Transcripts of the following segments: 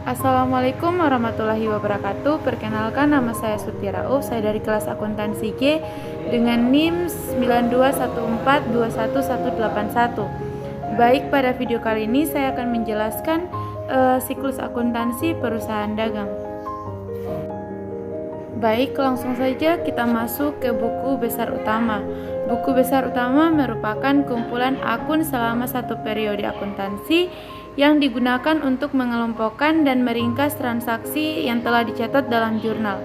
Assalamualaikum warahmatullahi wabarakatuh. Perkenalkan, nama saya Suti Rauf. Saya dari kelas akuntansi G dengan NIM 921421181. Baik, pada video kali ini saya akan menjelaskan siklus akuntansi perusahaan dagang. Baik, langsung saja kita masuk ke buku besar utama. Buku besar utama merupakan kumpulan akun selama satu periode akuntansi yang digunakan untuk mengelompokkan dan meringkas transaksi yang telah dicatat dalam jurnal.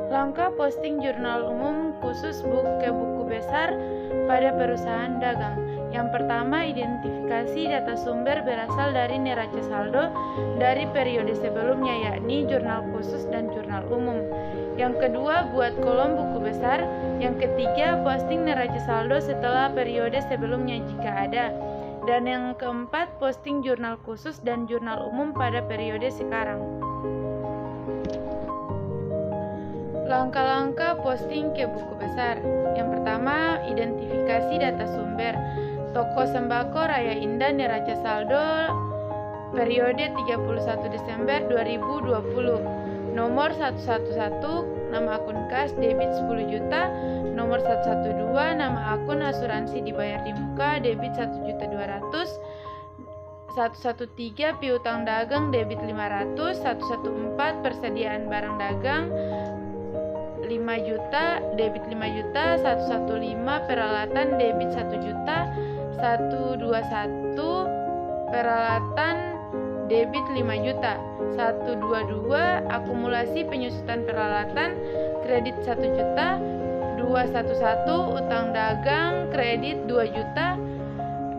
Langkah posting jurnal umum khusus ke buku besar pada perusahaan dagang. Yang pertama, identifikasi data sumber berasal dari neraca saldo dari periode sebelumnya, yakni jurnal khusus dan jurnal umum. Yang kedua, buat kolom buku besar. Yang ketiga, posting neraca saldo setelah periode sebelumnya jika ada. Dan yang keempat, posting jurnal khusus dan jurnal umum pada periode sekarang. Langkah-langkah posting ke buku besar. Yang pertama, identifikasi data sumber. Toko Sembako Raya Indah neraca saldo periode 31 Desember 2020. Nomor 111, nama akun kas debit 10 juta. Nomor 112, nama akun asuransi dibayar di muka debit 1.200.000. 113, piutang dagang debit 500. 114, persediaan barang dagang 5 juta debit 5 juta. 115, peralatan debit 1 juta. 121, peralatan debit 5 juta. 122, akumulasi penyusutan peralatan kredit 1 juta. 211, utang dagang kredit 2 juta.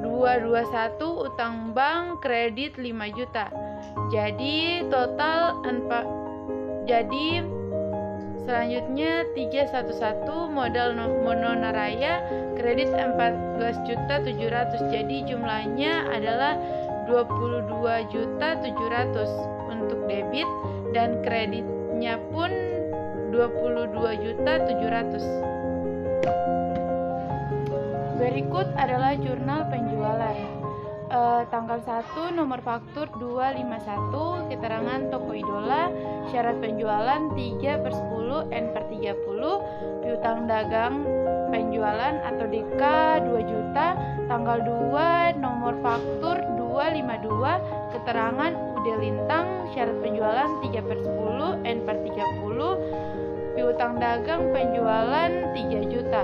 221, utang bank kredit 5 juta. Jadi total selanjutnya 311, modal Mononaraya kredit 14.700.000. Jadi jumlahnya adalah 22.700.000 untuk debit dan kreditnya pun 22.700.000. Berikut adalah jurnal penjualan. Tanggal 1, nomor faktur 251, keterangan toko idola, syarat penjualan 3/10 N/30, piutang dagang penjualan atau DK 2 juta. Tanggal 2, nomor faktur 252, keterangan UD Lintang, syarat penjualan 3/10 N/30, piutang dagang penjualan 3 juta.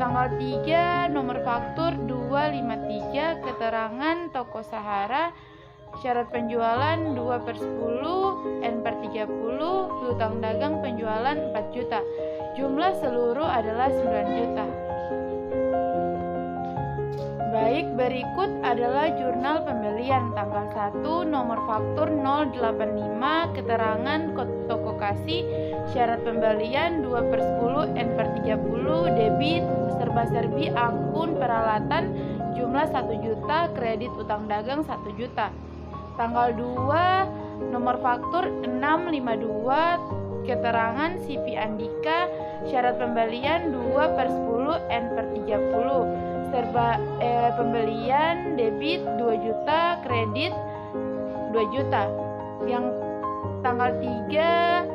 Tanggal 3, nomor faktur 253, keterangan toko Sahara, syarat penjualan 2/10 N/30, piutang dagang penjualan 4 juta. Jumlah seluruh adalah 9 juta. Baik, berikut adalah jurnal pembelian. Tanggal 1, nomor faktur 085, keterangan toko kasih, syarat pembelian 2/10 N/30, debit serba-serbi akun peralatan jumlah 1 juta, kredit utang dagang 1 juta. Tanggal 2, nomor faktur 652, keterangan CV Andika, syarat pembelian 2/10 N/30, pembelian debit 2 juta, kredit 2 juta. Yang tanggal 3,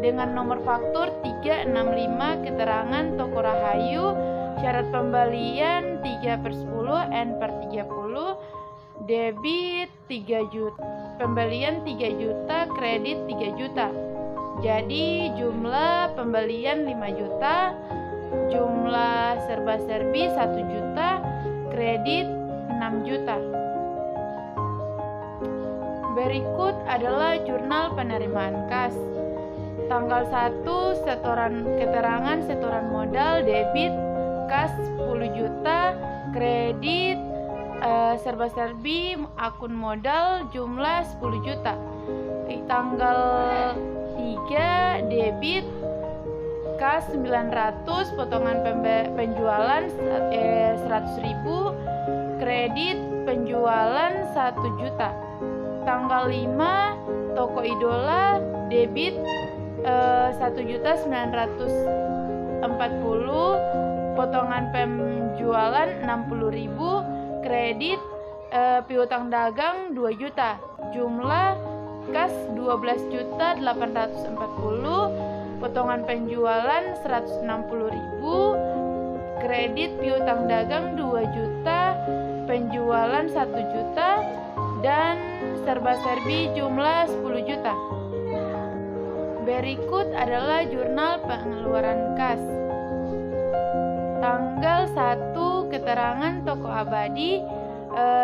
dengan nomor faktur 365, keterangan toko Rahayu, syarat pembelian 3/10 N/30, debit 3 juta, pembelian 3 juta, kredit 3 juta. Jadi jumlah pembelian 5 juta, jumlah serba-serbi 1 juta, kredit 6 juta. Berikut adalah jurnal penerimaan kas. Tanggal 1, keterangan setoran modal debit kas 10 juta, kredit serba-serbi akun modal jumlah 10 juta. Tanggal 3, debit kas 900, potongan penjualan 100.000, kredit penjualan 1 juta. Tanggal 5, toko idola debit 1.940.000, potongan penjualan 60.000, kredit piutang dagang 2 juta. Jumlah kas 12.840, potongan penjualan 160.000, kredit piutang dagang 2 juta, penjualan 1 juta, dan serba-serbi jumlah 10 juta. Berikut adalah jurnal pengeluaran kas. Tanggal 1 keterangan toko abadi,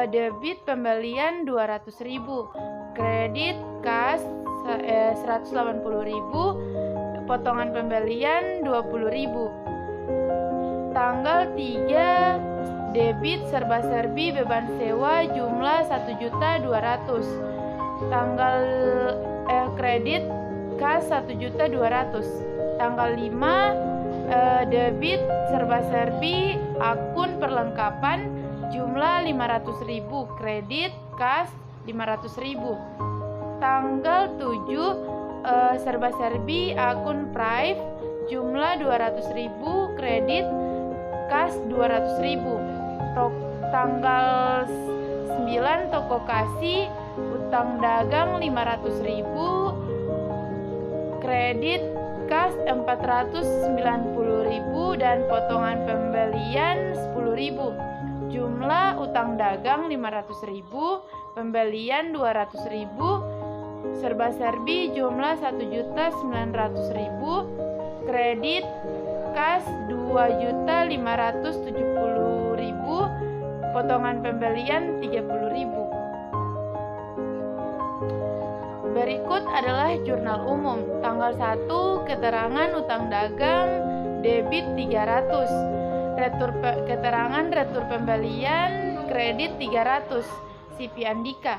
debit pembelian 200.000, kredit kas 180.000, potongan pembelian 20.000. Tanggal 3 debit serba-serbi beban sewa jumlah 1.200.000. Tanggal kredit kas 1.200.000. Tanggal 5 debit serba-serbi akun perlengkapan jumlah 500.000, kredit kas 500.000. Tanggal 7 serba-serbi akun Prive jumlah 200.000, kredit kas 200.000. Tanggal 9 toko kasih utang dagang 500.000, kredit kas 490.000 dan potongan pembelian 10.000. Jumlah utang dagang 500.000, pembelian 200.000, serba-serbi jumlah 1.900.000, kredit kas 2.570.000, potongan pembelian 30.000. Berikut adalah jurnal umum. Tanggal 1 keterangan utang dagang debit 300, keterangan retur pembelian kredit 300, CP Andika.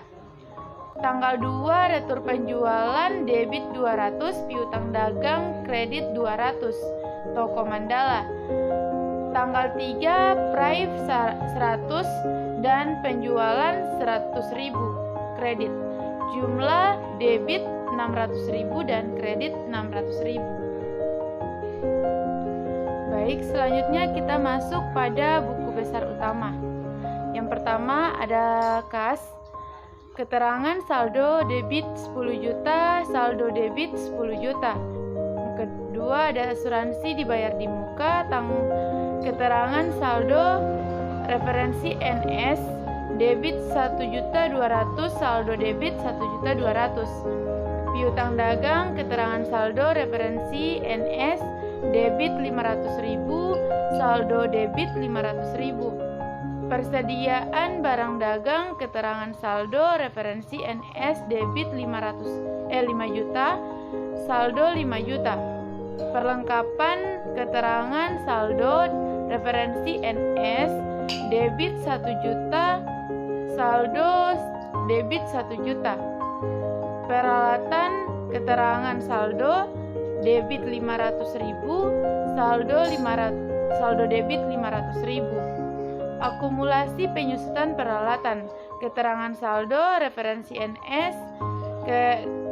Tanggal 2 retur penjualan debit 200, piutang dagang kredit 200, toko Mandala. Tanggal 3 Prive 100 dan penjualan 100.000, kredit. Jumlah debit 600.000 dan kredit 600.000. Baik, selanjutnya kita masuk pada buku besar utama. Yang pertama ada kas, keterangan saldo debit 10 juta, saldo debit 10 juta. Yang kedua ada asuransi dibayar di muka, keterangan saldo referensi NS debit 1.200.000, saldo debit 1.200.000. Piutang dagang, keterangan saldo referensi NS debit 500.000, saldo debit 500.000. Persediaan barang dagang, keterangan saldo referensi NS debit 5 juta, saldo 5 juta. Perlengkapan, keterangan saldo referensi NS debit 1 juta, saldo debit 1 juta. Peralatan, keterangan saldo debit 500.000, saldo debit 500.000. Akumulasi penyusutan peralatan, keterangan saldo referensi NS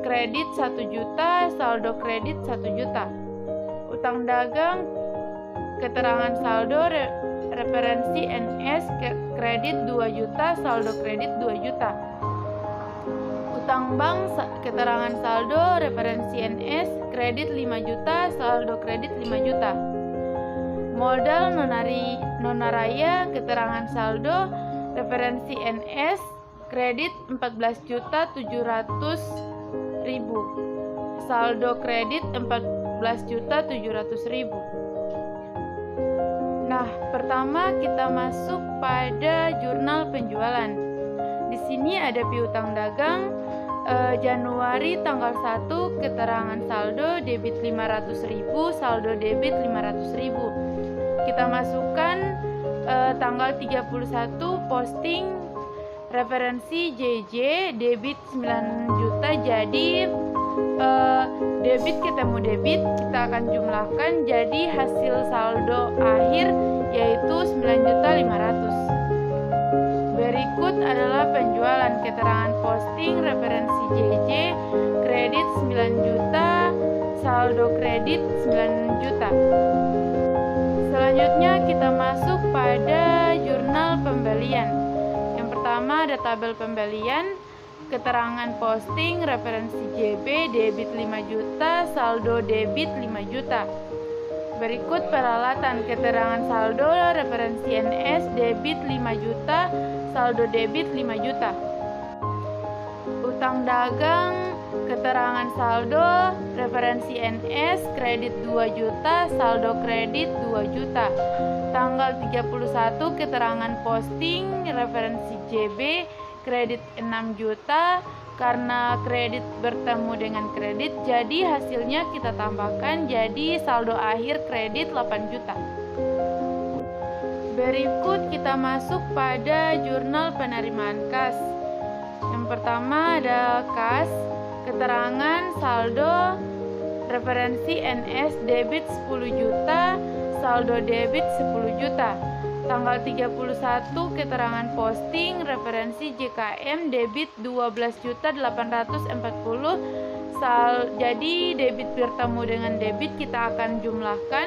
kredit 1 juta, saldo kredit 1 juta. Utang dagang, keterangan saldo referensi NS kredit 2 juta, saldo kredit 2 juta. Utang bank, keterangan saldo referensi NS kredit 5 juta, saldo kredit 5 juta. Modal nonaraya, keterangan saldo referensi NS kredit 14.700.000, saldo kredit 14.700.000. Nah, pertama kita masuk pada jurnal penjualan. Di sini ada piutang dagang Januari tanggal 1, keterangan saldo debit 500.000, saldo debit 500.000. Kita masukkan tanggal 31 posting referensi JJ debit 9 juta, jadi debit ketemu debit kita akan jumlahkan jadi hasil saldo akhir yaitu 9.500.000. Berikut adalah penjualan, keterangan posting referensi JJ kredit 9 juta, saldo kredit 9 juta. Selanjutnya kita masuk pada jurnal pembelian. Yang pertama pertama ada tabel pembelian, keterangan posting, referensi JB, debit 5 juta, saldo debit 5 juta. Berikut peralatan, keterangan saldo, referensi NS, debit 5 juta, saldo debit 5 juta. Utang dagang, keterangan saldo, referensi NS, kredit 2 juta, saldo kredit 2 juta. Tanggal 31 keterangan posting, referensi JB, kredit 6 juta. Karena kredit bertemu dengan kredit, jadi hasilnya kita tambahkan jadi saldo akhir kredit 8 juta. Berikut kita masuk pada jurnal penerimaan kas. Yang pertama ada kas, keterangan saldo, referensi NS debit 10 juta, saldo debit 10 juta. Tanggal 31 keterangan posting, referensi JKM debit 12.840. Jadi debit bertemu dengan debit kita akan jumlahkan.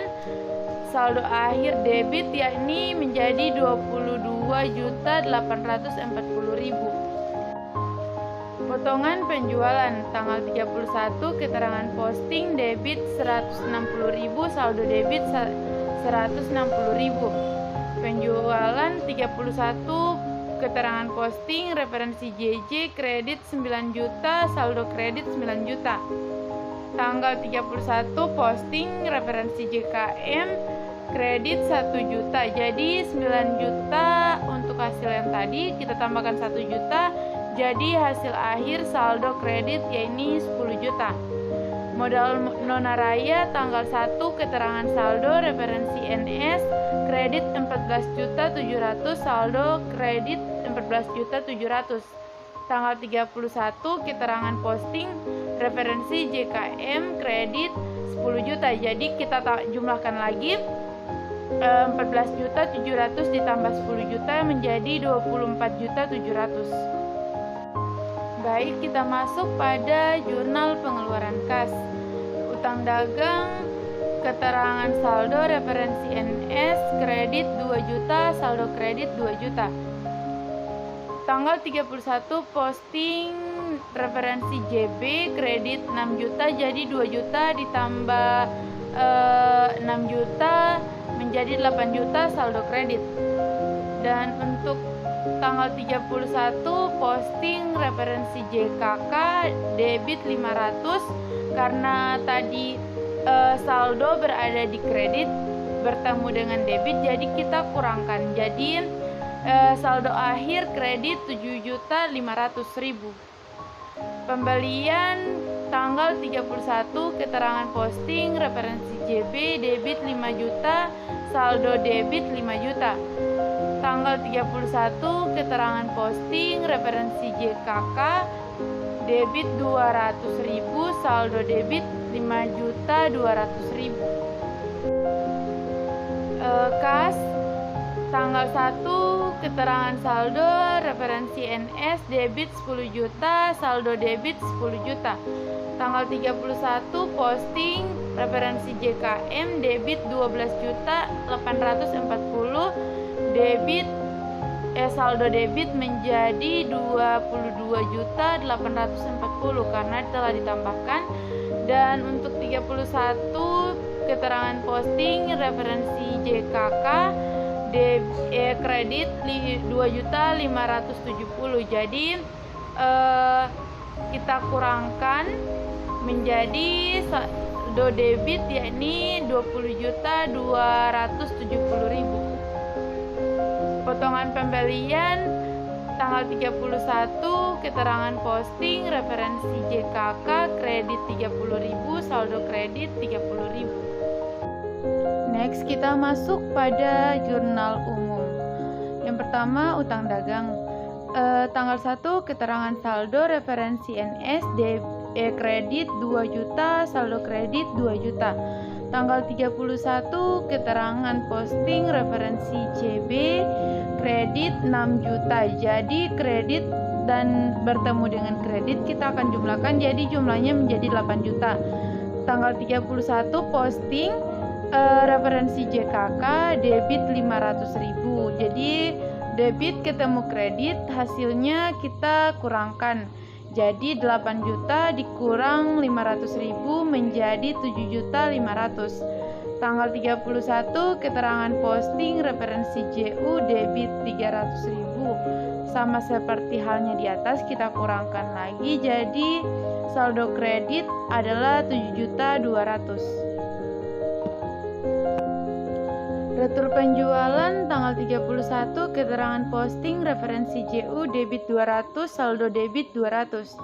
Saldo akhir debit yakni menjadi 22.840.000. Potongan penjualan tanggal 31 keterangan posting debit 160.000, saldo debit 160.000. Penjualan 31 keterangan posting, referensi JJ kredit 9 juta, saldo kredit 9 juta. Tanggal 31 posting, referensi JKM kredit 1 juta. Jadi 9 juta untuk hasil yang tadi kita tambahkan 1 juta. Jadi hasil akhir saldo kredit yakni 10 juta. Modal nonaraya tanggal 1 keterangan saldo, referensi NS kredit 14.700, saldo kredit 14.700. Tanggal 31 keterangan posting, referensi JKM kredit 10 juta. Jadi kita jumlahkan lagi 14.700 ditambah 10 juta menjadi 24.700. Baik, kita masuk pada jurnal pengeluaran kas. Utang dagang, keterangan saldo, referensi NS, kredit 2 juta, saldo kredit 2 juta. Tanggal 31 posting, referensi JB, kredit 6 juta, jadi 2 juta ditambah 6 juta menjadi 8 juta saldo kredit. Dan untuk tanggal 31 posting, referensi JKK debit 500 karena tadi saldo berada di kredit bertemu dengan debit, jadi kita kurangkan. Jadi saldo akhir kredit 7.500.000. Pembelian tanggal 31 keterangan posting, referensi JB debit 5 juta, saldo debit 5 juta. Tanggal 31 keterangan posting, referensi JKK debit 200.000, saldo debit 5.200.000. Kas tanggal 1 keterangan saldo, referensi NS debit 10 juta, saldo debit 10 juta. Tanggal 31 posting, referensi JKM debit 12.840, debit saldo debit menjadi 22.840 karena telah ditambahkan. Dan untuk 31 keterangan posting, referensi JKK kredit 2.570. Jadi kita kurangkan menjadi saldo debit yakni 20.270.000. Potongan pembelian tanggal 31 keterangan posting, referensi JKK kredit 30.000, saldo kredit 30.000. Next kita masuk pada jurnal umum. Yang pertama utang dagang. Tanggal 1 keterangan saldo, referensi NS kredit 2 juta, saldo kredit 2 juta. Tanggal 31 keterangan posting, referensi CB kredit 6 juta. Jadi kredit dan bertemu dengan kredit kita akan jumlahkan, jadi jumlahnya menjadi 8 juta. Tanggal 31 posting, referensi JKK debit 500.000. Jadi Debit ketemu kredit, hasilnya kita kurangkan. Jadi 8 juta dikurang 500.000 menjadi 7.500.000. Tanggal 31 keterangan posting referensi JU debit 300.000. Sama seperti halnya di atas, kita kurangkan lagi, jadi saldo kredit adalah 7.200.000. Retur penjualan tanggal 31 keterangan posting referensi JU debit 200, saldo debit 200.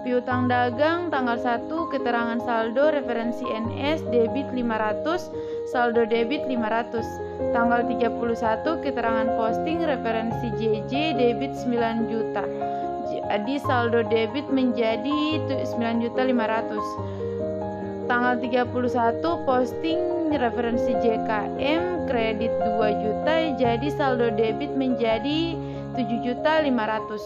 Piutang dagang tanggal 1 keterangan saldo referensi NS debit 500, saldo debit 500. Tanggal 31 keterangan posting referensi JJ debit 9 juta. Jadi saldo debit menjadi 9.500.000. Tanggal 31 posting referensi JKM kredit 2 juta, jadi saldo debit menjadi 7.500.000.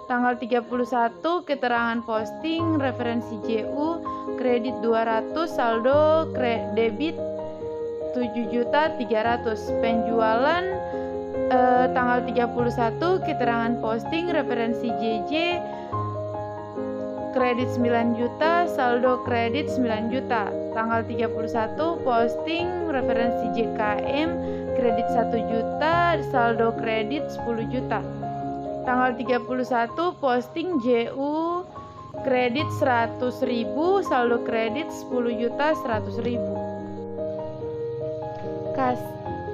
Tanggal 31 keterangan posting referensi JU kredit 200, saldo debit 7.300.000. Penjualan tanggal 31 keterangan posting referensi JJ kredit 9 juta, saldo kredit 9 juta. Tanggal 31 posting referensi JKM kredit 1 juta, saldo kredit 10 juta. Tanggal 31 posting JU kredit 100.000, saldo kredit 10.100.000. Kas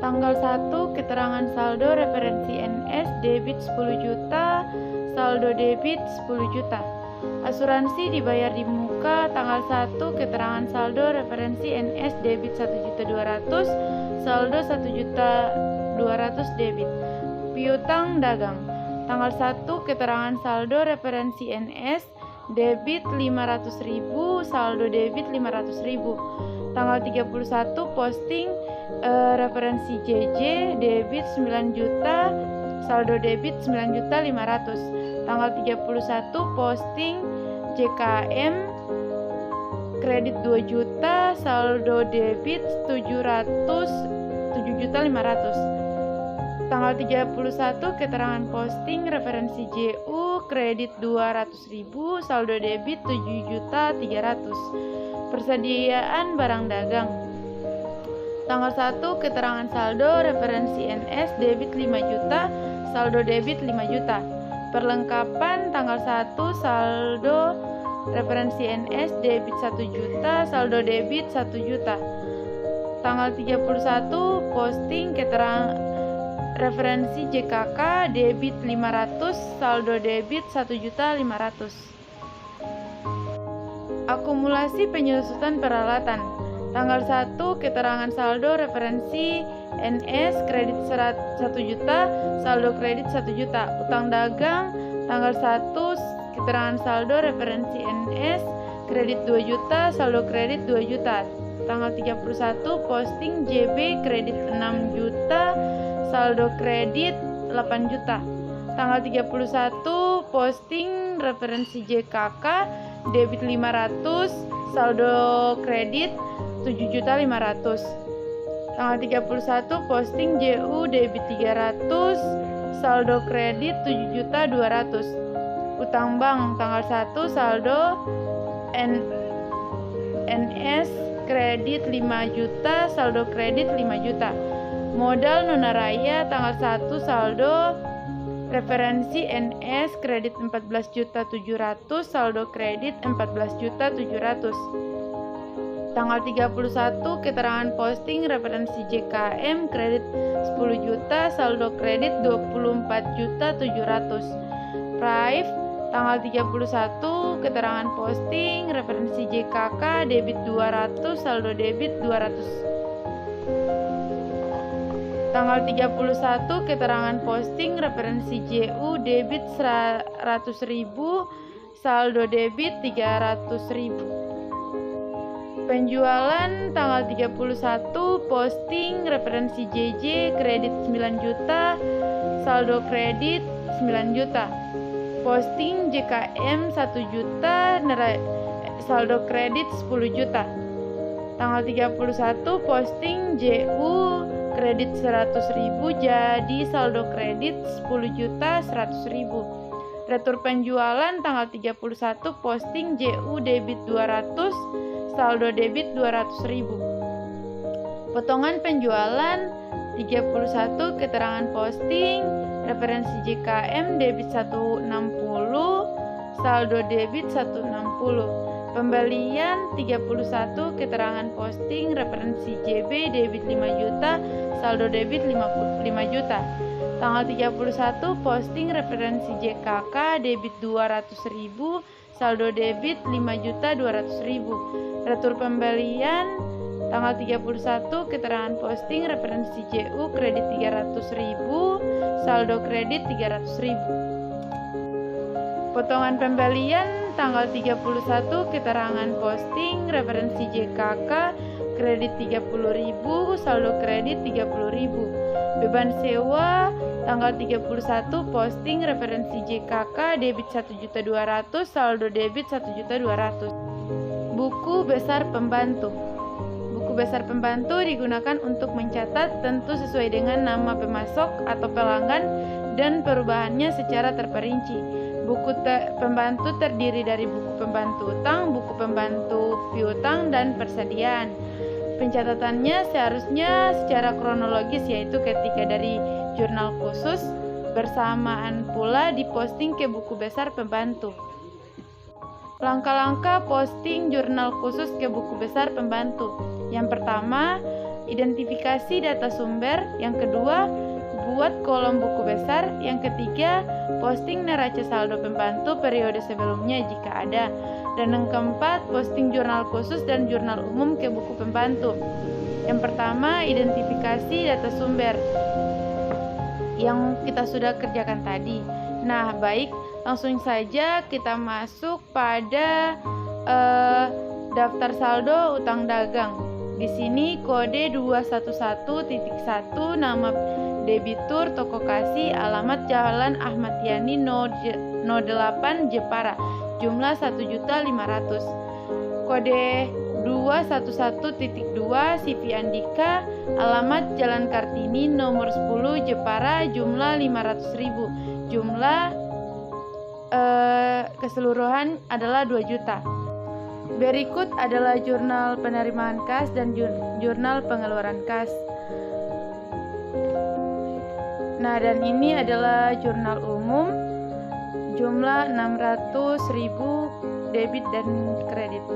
tanggal 1 keterangan saldo referensi NS debit 10 juta, saldo debit 10 juta. Asuransi dibayar di muka tanggal 1 keterangan saldo referensi NS debit 1.200.000, saldo 1.200.000 debit. Piutang dagang tanggal 1 keterangan saldo referensi NS debit 500.000, saldo debit 500.000. Tanggal 31 posting referensi JJ debit 9 juta, saldo debit 9.500.000. Tanggal 31 posting JKM kredit 2 juta, saldo debit 7.500.000. Tanggal 31 keterangan posting referensi JU kredit 200.000, saldo debit 7.300.000. Persediaan barang dagang tanggal 1 keterangan saldo referensi NS debit 5 juta, saldo debit 5 juta. Perlengkapan tanggal 1 saldo referensi NS debit 1 juta, saldo debit 1 juta. Tanggal 31 posting keterangan referensi JKK debit 500, saldo debit 1.500.000. Akumulasi penyusutan peralatan tanggal 1 keterangan saldo referensi NS kredit 1 juta, saldo kredit 1 juta. Utang dagang tanggal 1 keterangan saldo referensi NS kredit 2 juta, saldo kredit 2 juta. Tanggal 31 posting JB kredit 6 juta, saldo kredit 8 juta. Tanggal 31 posting referensi JKK debit 500, saldo kredit 7.500.000. Tanggal 31 posting JU debit 300, saldo kredit 7.200.000. Utang bank tanggal 1 saldo NS kredit 5 juta, saldo kredit 5 juta. Modal Nonaraya tanggal 1 saldo referensi NS kredit 14.700.000, saldo kredit 14.700.000. Tanggal 31 keterangan posting referensi JKM kredit 10 juta, saldo kredit 24.700.000. Prive tanggal 31 keterangan posting referensi JKK debit 200, saldo debit 200. Tanggal 31 keterangan posting referensi JU debit 100.000, saldo debit 300.000. Penjualan tanggal 31 posting referensi JJ kredit 9 juta, saldo kredit 9 juta. Posting JKM 1 juta, saldo kredit 10 juta. Tanggal 31 posting JU kredit 100.000 jadi saldo kredit 10.100.000. Retur penjualan tanggal 31 posting JU debit 200, saldo debit 200.000. Potongan penjualan 31 keterangan posting, referensi JKM debit 160, saldo debit 160. Pembelian 31 keterangan posting, referensi JB debit 5 juta, saldo debit 5 juta. Tanggal 31 posting referensi JKK debit 200.000, saldo debit 5.200.000. Retur pembelian tanggal 31 keterangan posting referensi JU kredit 300.000, saldo kredit 300.000. Potongan pembelian tanggal 31 keterangan posting referensi JKK kredit 30.000, saldo kredit 30.000. Beban sewa tanggal 31 posting referensi JKK debit 1.200.000, saldo debit 1.200.000. Buku besar pembantu. Buku besar pembantu digunakan untuk mencatat tentu sesuai dengan nama pemasok atau pelanggan dan perubahannya secara terperinci. Buku pembantu terdiri dari buku pembantu utang, buku pembantu piutang, dan persediaan. Pencatatannya seharusnya secara kronologis, yaitu ketika dari jurnal khusus bersamaan pula diposting ke buku besar pembantu. Langkah-langkah posting jurnal khusus ke buku besar pembantu. Yang pertama, identifikasi data sumber. Yang kedua, buat kolom buku besar. Yang ketiga, posting neraca saldo pembantu periode sebelumnya jika ada. Dan yang keempat, posting jurnal khusus dan jurnal umum ke buku pembantu. Yang pertama, identifikasi data sumber yang kita sudah kerjakan tadi. Nah, baik, langsung saja kita masuk pada daftar saldo utang dagang. Di sini kode 211.1, nama debitur toko kasih, alamat Jalan Ahmad Yani No 8 Jepara, jumlah 1.500.000. Kode 211.2 CV Andika, alamat Jalan Kartini nomor 10 Jepara, jumlah 500.000. Jumlah keseluruhan adalah 2 juta. Berikut adalah jurnal penerimaan kas dan jurnal pengeluaran kas. Nah, dan ini adalah jurnal umum, jumlah 600.000 debit dan kredit.